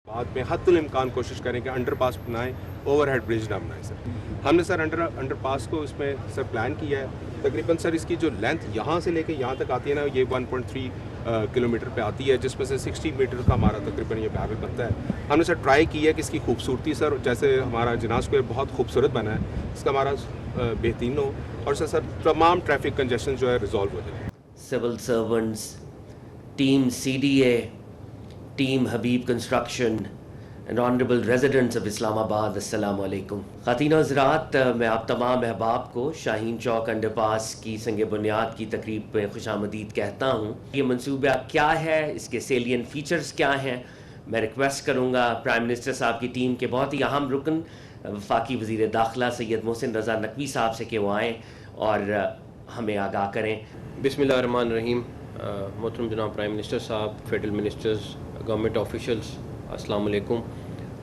بعد میں حد الامکان کوشش کریں کہ انڈر پاس بنائیں, اوور ہیڈ برج نہ بنائیں سر. ہم نے سر انڈر پاس کو اس میں سر پلان کیا ہے. تقریباً سر اس کی جو لینتھ یہاں سے لے کے یہاں تک آتی ہے نا, یہ 1.3 کلومیٹر پہ آتی ہے, جس میں سے 60 میٹر کا ہمارا تقریباً یہ بیرل بنتا ہے. ہم نے سر ٹرائی کی ہے کہ اس کی خوبصورتی سر, جیسے ہمارا جناح اسکوائر بہت خوبصورت بنا ہے, اس کا ہمارا بہترین ہو, اور سر تمام ٹریفک کنجیشن جو ہے ریزالو ہو جائے. Civil servants, team CDA, team Habib construction and honourable residents of Islamabad, السلام علیکم. خواتین و حضرات, میں آپ تمام احباب کو شاہین چوک انڈر پاس کی سنگ بنیاد کی تقریب پہ خوش آمدید کہتا ہوں. یہ منصوبہ کیا ہے, اس کے سیلین فیچرز کیا ہیں, میں ریکویسٹ کروں گا پرائم منسٹر صاحب کی ٹیم کے بہت ہی اہم رکن وفاقی وزیر داخلہ سید محسن رضا نقوی صاحب سے کہ وہ آئیں اور ہمیں آگاہ کریں. بسم اللہ الرحمن الرحیم. محترم جناب پرائم منسٹر صاحب, فیڈرل منسٹرز, گورنمنٹ آفیشلز, السلام علیکم.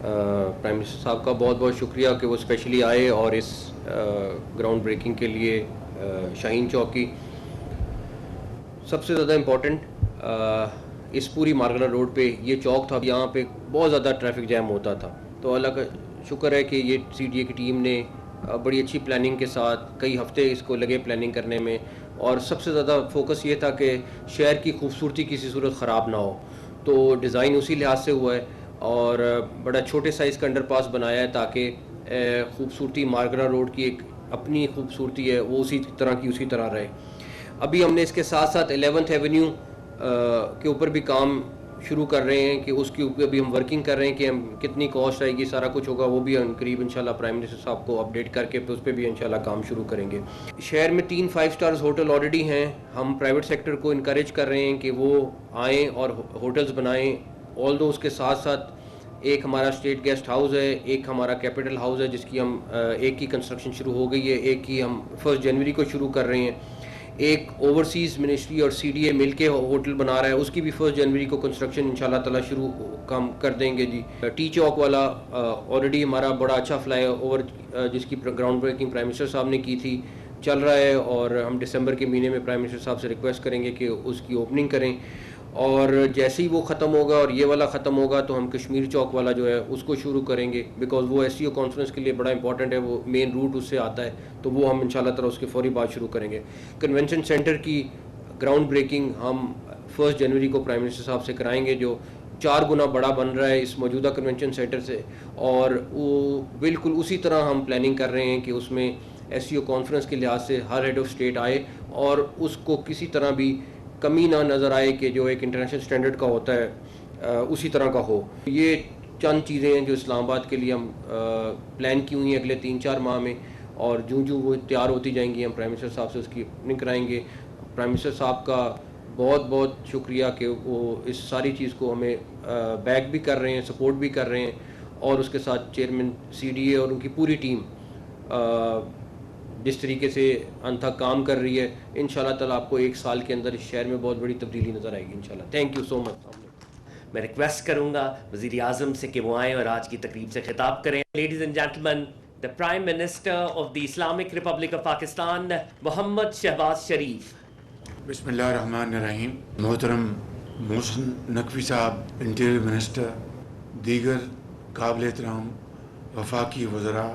پرائم منسٹر صاحب کا بہت بہت شکریہ کہ وہ اسپیشلی آئے اور اس گراؤنڈ بریکنگ کے لیے شاہین چوک کی. سب سے زیادہ امپورٹنٹ اس پوری مارگنا روڈ پہ یہ چوک تھا, یہاں پہ بہت زیادہ ٹریفک جیم ہوتا تھا. تو اللہ کا شکر ہے کہ یہ CDA کی ٹیم نے بڑی اچھی پلاننگ کے ساتھ کئی ہفتے اس کو لگے پلاننگ کرنے میں, اور سب سے زیادہ فوکس یہ تھا کہ شہر کی خوبصورتی کسی صورت خراب نہ ہو. تو ڈیزائن اسی لحاظ سے ہوا ہے, اور بڑا چھوٹے سائز کا انڈر پاس بنایا ہے تاکہ خوبصورتی مارگنا روڈ کی ایک اپنی خوبصورتی ہے وہ اسی طرح رہے. ابھی ہم نے اس کے ساتھ ساتھ 11th ایونیو کے اوپر بھی کام شروع کر رہے ہیں کہ اس کے اوپر ابھی ہم ورکنگ کر رہے ہیں کہ ہم کتنی کاسٹ آئے گی, سارا کچھ ہوگا, وہ بھی قریب انشاءاللہ پرائم منسٹر صاحب کو اپڈیٹ کر کے اس پہ بھی انشاءاللہ کام شروع کریں گے. شہر میں 3 5 سٹارز ہوٹل آلریڈی ہیں. ہم پرائیویٹ سیکٹر کو انکریج کر رہے ہیں کہ وہ آئیں اور ہوٹلز بنائیں. آل دو اس کے ساتھ ساتھ ایک ہمارا اسٹیٹ گیسٹ ہاؤس ہے, ایک ہمارا کیپٹل ہاؤس ہے جس کی ہم ایک کی کنسٹرکشن شروع ہو گئی ہے, ایک کی ہم 1 جنوری کو شروع کر رہے ہیں. ایک اوورسیز منسٹری اور CDA مل کے ہوٹل بنا رہا ہے, اس کی بھی 1 جنوری کو کنسٹرکشن انشاءاللہ تعالیٰ شروع کام کر دیں گے. جی ٹی چوک والا آلریڈی ہمارا بڑا اچھا فلائی اوور جس کی گراؤنڈ بریکنگ پرائم منسٹر صاحب نے کی تھی چل رہا ہے, اور ہم دسمبر کے مہینے میں پرائم منسٹر صاحب سے ریکویسٹ کریں گے کہ اس کی اوپننگ کریں. اور جیسے ہی وہ ختم ہوگا اور یہ والا ختم ہوگا تو ہم کشمیر چوک والا جو ہے اس کو شروع کریں گے, بیکاز وہ SCO کانفرنس کے لیے بڑا امپورٹنٹ ہے, وہ مین روٹ اس سے آتا ہے, تو وہ ہم انشاءاللہ تعالیٰ اس کے فوری بعد شروع کریں گے. کنونشن سینٹر کی گراؤنڈ بریکنگ ہم 1 جنوری کو پرائم منسٹر صاحب سے کرائیں گے, جو 4 گنا بڑا بن رہا ہے اس موجودہ کنونشن سینٹر سے, اور وہ بالکل اسی طرح ہم پلاننگ کر رہے ہیں کہ اس میں SCO کانفرنس کے لحاظ سے ہر ہیڈ آف اسٹیٹ آئے اور اس کو کسی طرح بھی کمی نہ نظر آئے کہ جو ایک انٹرنیشنل سٹینڈرڈ کا ہوتا ہے اسی طرح کا ہو. یہ چند چیزیں ہیں جو اسلام آباد کے لیے ہم پلان کی ہوئی ہیں اگلے 3-4 ماہ میں, اور جو وہ تیار ہوتی جائیں گی ہم پرائم منسٹر صاحب سے اس کی اوپننگ کرائیں گے. پرائم منسٹر صاحب کا بہت بہت شکریہ کہ وہ اس ساری چیز کو ہمیں بیک بھی کر رہے ہیں, سپورٹ بھی کر رہے ہیں, اور اس کے ساتھ چیئرمین CDA اور ان کی پوری ٹیم جس طریقے سے انتھک کام کر رہی ہے. انشاءاللہ تعالیٰ آپ کو 1 سال کے اندر اس شہر میں بہت بڑی تبدیلی نظر آئے گی انشاءاللہ. تھینک یو سو مچ. میں ریکویسٹ کروں گا وزیر اعظم سے کہ وہ آئیں اور آج کی تقریب سے خطاب کریں. Ladies and gentlemen, the Prime Minister of the Islamic Republic of Pakistan, Muhammad Shehbaz Sharif. بسم اللہ الرحمن الرحیم. محترم محسن نقوی صاحب, انٹیریئر منسٹر, دیگر قابل احترام وفاقی وزراء,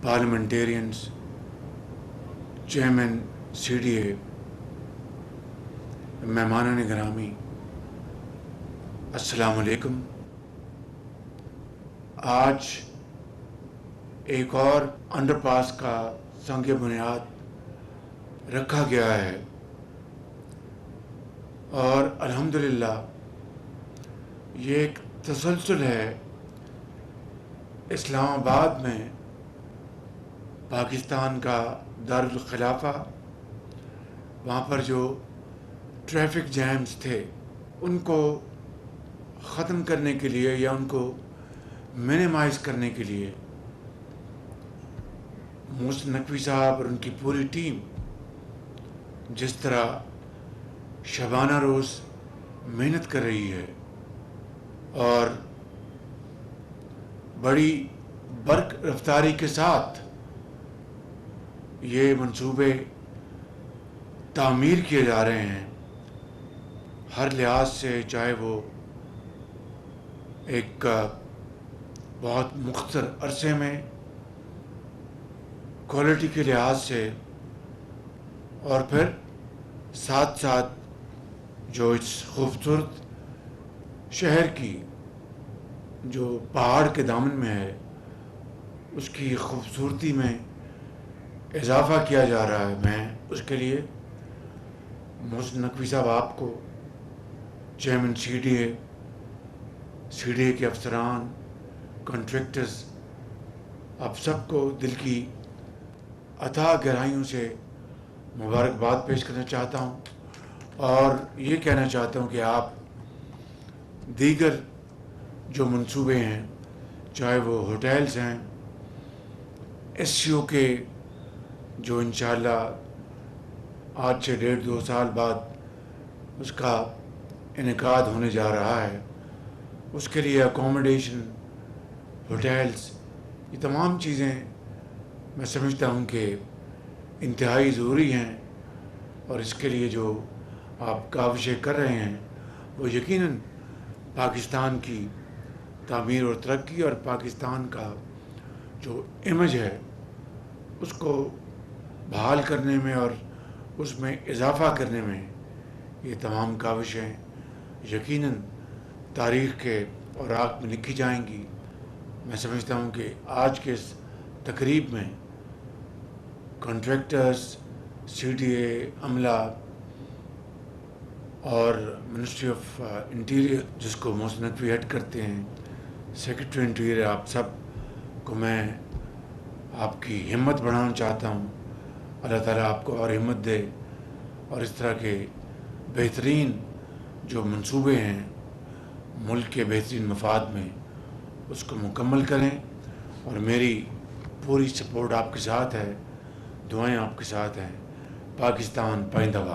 پارلیمنٹیرینز, چیئرمین CDA, مہمانان گرامی, السلام علیکم. آج ایک اور انڈر پاس کا سنگ بنیاد رکھا گیا ہے, اور الحمدللہ یہ ایک تسلسل ہے. اسلام آباد میں پاکستان کا دارالخلافہ, وہاں پر جو ٹریفک جیمز تھے ان کو ختم کرنے کے لیے یا ان کو منیمائز کرنے کے لیے محسن نقوی صاحب اور ان کی پوری ٹیم جس طرح شبانہ روز محنت کر رہی ہے اور بڑی برق رفتاری کے ساتھ یہ منصوبے تعمیر کیے جا رہے ہیں, ہر لحاظ سے, چاہے وہ ایک بہت مختصر عرصے میں کوالٹی کے لحاظ سے اور پھر ساتھ ساتھ جو اس خوبصورت شہر کی جو پہاڑ کے دامن میں ہے اس کی خوبصورتی میں اضافہ کیا جا رہا ہے. میں اس کے لیے محسن نقوی صاحب آپ کو، چیئرمین سی ڈی اے کے افسران، کنٹریکٹرز، آپ سب کو دل کی اتھاہ گہرائیوں سے مبارکباد پیش کرنا چاہتا ہوں اور یہ کہنا چاہتا ہوں کہ آپ دیگر جو منصوبے ہیں، چاہے وہ ہوٹلز ہیں، ایس سی او کے جو انشاءاللہ آج سے 1.5-2 سال بعد اس کا انعقاد ہونے جا رہا ہے، اس کے لیے اکوموڈیشن، ہوٹلز، یہ تمام چیزیں میں سمجھتا ہوں کہ انتہائی ضروری ہیں اور اس کے لیے جو آپ کاوشیں کر رہے ہیں وہ یقیناً پاکستان کی تعمیر اور ترقی اور پاکستان کا جو امیج ہے اس کو بحال کرنے میں اور اس میں اضافہ کرنے میں یہ تمام کاوشیں یقیناً تاریخ کے اوراق میں لکھی جائیں گی. میں سمجھتا ہوں کہ آج کے اس تقریب میں کنٹریکٹرز، سی ڈی اے، عملہ اور منسٹری آف انٹیریئر جس کو محسن نقوی ہیڈ کرتے ہیں، سیکرٹری انٹیریئر، آپ سب کو میں آپ کی ہمت بڑھانا چاہتا ہوں. اللہ تعالیٰ آپ کو اور ہمت دے اور اس طرح کے بہترین جو منصوبے ہیں ملک کے بہترین مفاد میں اس کو مکمل کریں. اور میری پوری سپورٹ آپ کے ساتھ ہے، دعائیں آپ کے ساتھ ہیں. پاکستان پائندہ باد.